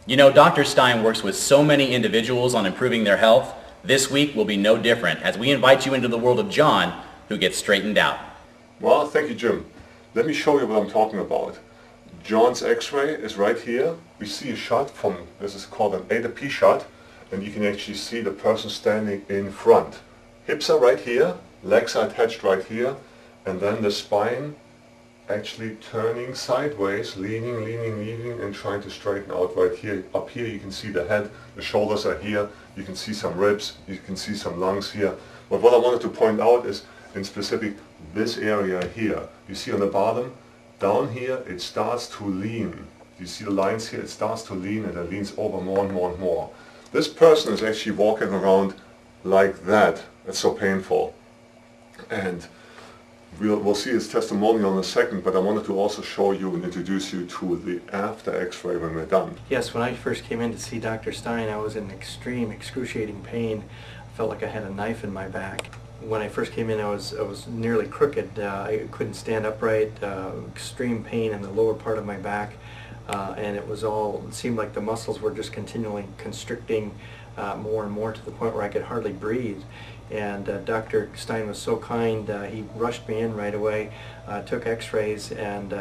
You know, Dr. Stein works with so many individuals on improving their health. This week will be no different as we invite you into the world of John, who gets straightened out. Well, thank you, Jim. Let me show you what I'm talking about. John's x-ray is right here. We see a shot from, this is called an A-to-P shot, and you can actually see the person standing in front. Hips are right here, legs are attached right here, and then the spine actually turning sideways, leaning, and trying to straighten out right here. Up here you can see the head, the shoulders are here, you can see some ribs, you can see some lungs here. But what I wanted to point out is, in specific, this area here. You see on the bottom, down here, it starts to lean. You see the lines here, it starts to lean and it leans over more and more and more. This person is actually walking around like that. That's so painful. And we'll see his testimonial in a second, but I wanted to also show you and introduce you to the after x-ray when we're done. Yes, when I first came in to see Dr. Stein, I was in extreme, excruciating pain. I felt like I had a knife in my back. When I first came in, I was nearly crooked. I couldn't stand upright, extreme pain in the lower part of my back, and it seemed like the muscles were just continually constricting more and more to the point where I could hardly breathe. And Dr. Stein was so kind, he rushed me in right away, took x-rays and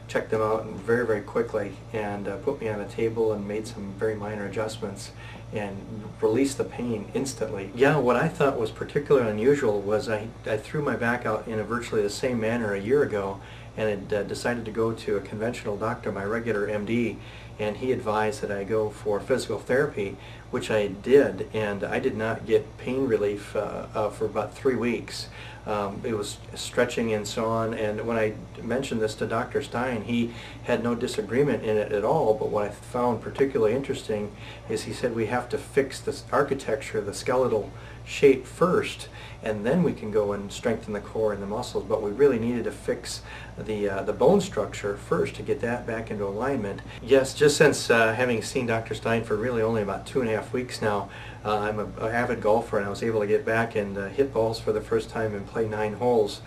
checked them out very, very quickly, and put me on a table and made some very minor adjustments and released the pain instantly. Yeah, what I thought was particularly unusual was I threw my back out in virtually the same manner a year ago, and had decided to go to a conventional doctor, my regular MD, and he advised that I go for physical therapy, which I did, and I did not get pain relief for about 3 weeks. It was stretching and so on, and when I mentioned this to Dr. Stein, he had no disagreement in it at all, but what I found particularly interesting is he said we have to fix the architecture, the skeletal shape first, and then we can go and strengthen the core and the muscles, but we really needed to fix the bone structure first to get that back into alignment. Yes, just since having seen Dr. Stein for really only about 2.5 weeks now, I'm an avid golfer, and I was able to get back and hit balls for the first time and play 9 holes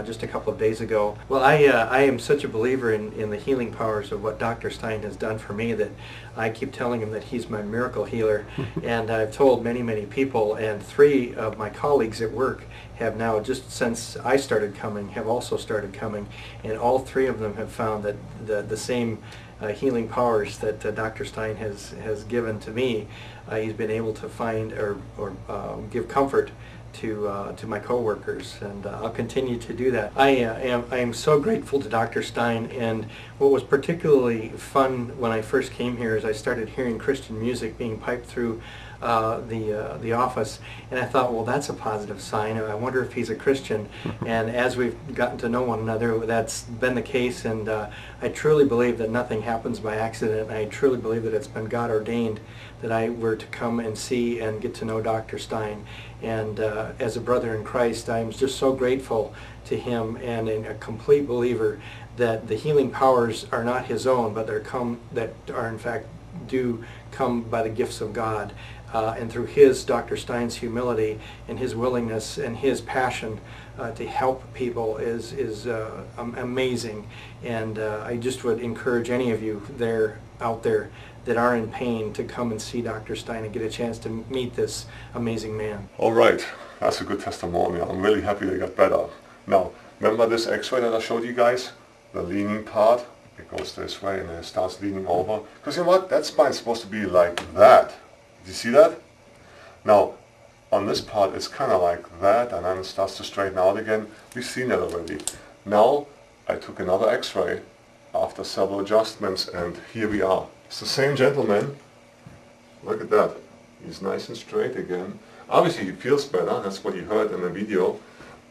just a couple of days ago. Well, I am such a believer in the healing powers of what Dr. Stein has done for me that I keep telling him that he's my miracle healer. And I've told many, many people, and 3 of my colleagues at work have now, just since I started coming, have also started coming, and all 3 of them have found that the same healing powers that Dr. Stein has given to me, he's been able to find or give comfort to my coworkers, and I'll continue to do that. I am so grateful to Dr. Stein, and what was particularly fun when I first came here is I started hearing Christian music being piped through the office, and I thought, well, that's a positive sign. I wonder if he's a Christian. And as we've gotten to know one another, that's been the case, and I truly believe that nothing happens by accident. I truly believe that it's been God ordained that I were to come and see and get to know Dr. Stein. And as a brother in Christ, I'm just so grateful to him, and a complete believer that the healing powers are not his own, but in fact do come by the gifts of God. And through Dr. Stein's humility and his willingness and his passion to help people is amazing. And I just would encourage any of you out there that are in pain to come and see Dr. Stein and get a chance to meet this amazing man. All right, that's a good testimonial. I'm really happy they got better. Now, remember this x-ray that I showed you guys? The leaning part? It goes this way and then it starts leaning over. Because you know what? That spine's supposed to be like that. Do you see that? Now, on this part it's kind of like that, and then it starts to straighten out again. We've seen that already. Now, I took another x-ray after several adjustments, and here we are. It's the same gentleman. Look at that. He's nice and straight again. Obviously he feels better, that's what you heard in the video,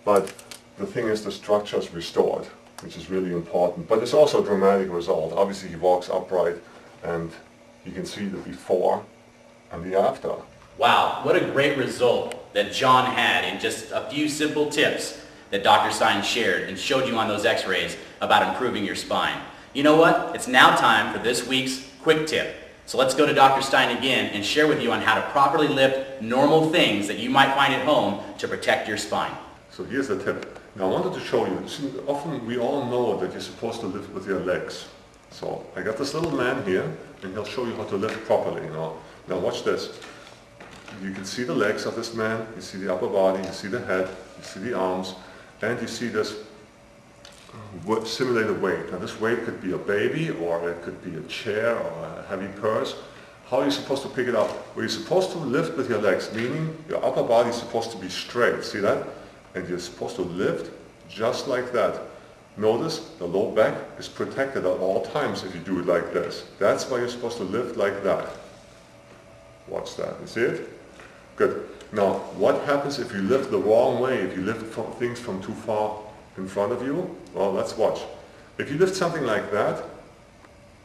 but the thing is the structure is restored, which is really important. But it's also a dramatic result. Obviously he walks upright, and you can see the before and the after. Wow, what a great result that John had in just a few simple tips that Dr. Stein shared and showed you on those x-rays about improving your spine. You know what? It's now time for this week's quick tip. So let's go to Dr. Stein again and share with you on how to properly lift normal things that you might find at home to protect your spine. So here's the tip. Now I wanted to show you, often we all know that you're supposed to lift with your legs. So I got this little man here, and he'll show you how to lift properly, you know. Now watch this. You can see the legs of this man, you see the upper body, you see the head, you see the arms, and you see this simulated weight. Now this weight could be a baby, or it could be a chair, or a heavy purse. How are you supposed to pick it up? Well, you're supposed to lift with your legs, meaning your upper body is supposed to be straight, see that? And you're supposed to lift just like that. Notice the low back is protected at all times if you do it like this. That's why you're supposed to lift like that. Watch that, you see it? Good. Now, what happens if you lift the wrong way, if you lift things from too far in front of you? Well, let's watch. If you lift something like that,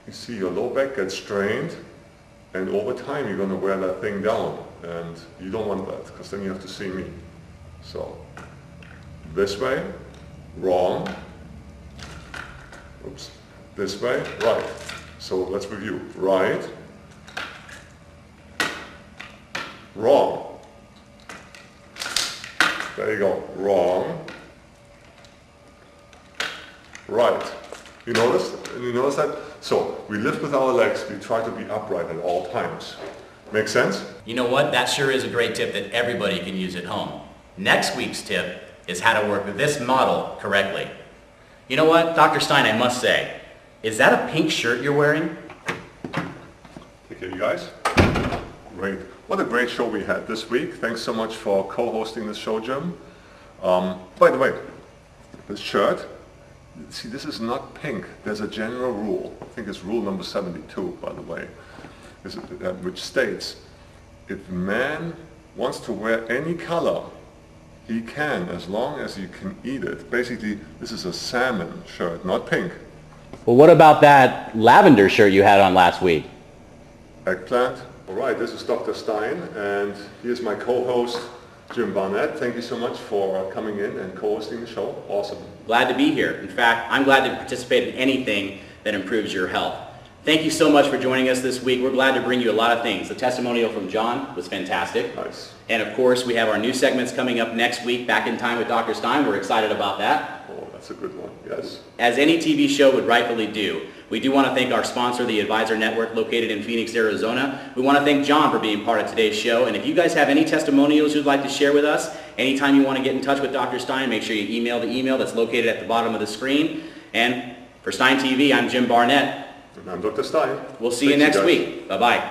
you see your low back gets strained, and over time you're going to wear that thing down, and you don't want that, because then you have to see me. So, this way, wrong. Oops. This way, right. So let's review. Right, wrong. There you go. Wrong, right. You notice? You notice that? So we lift with our legs. We try to be upright at all times. Make sense? You know what? That sure is a great tip that everybody can use at home. Next week's tip is how to work with this model correctly. You know what, Dr. Stein, I must say, is that a pink shirt you're wearing? Take care, you guys. Great. What a great show we had this week. Thanks so much for co-hosting this show, Jim. By the way, this shirt, see, this is not pink. There's a general rule. I think it's rule number 72, by the way, which states, if a man wants to wear any color, he can, as long as you can eat it. Basically, this is a salmon shirt, not pink. Well, what about that lavender shirt you had on last week? Eggplant. All right, this is Dr. Stein, and here's my co-host, Jim Barnett. Thank you so much for coming in and co-hosting the show. Awesome. Glad to be here. In fact, I'm glad to participate in anything that improves your health. Thank you so much for joining us this week. We're glad to bring you a lot of things. The testimonial from John was fantastic. Nice. And of course, we have our new segments coming up next week, Back in Time with Dr. Stein. We're excited about that. Oh, that's a good one. Yes. As any TV show would rightfully do, we do want to thank our sponsor, the Advisor Network, located in Phoenix, Arizona. We want to thank John for being part of today's show. And if you guys have any testimonials you'd like to share with us, anytime you want to get in touch with Dr. Stein, make sure you email the email that's located at the bottom of the screen. And for Stein TV, I'm Jim Barnett. And I'm Dr. Stein. We'll see you next week. Bye-bye.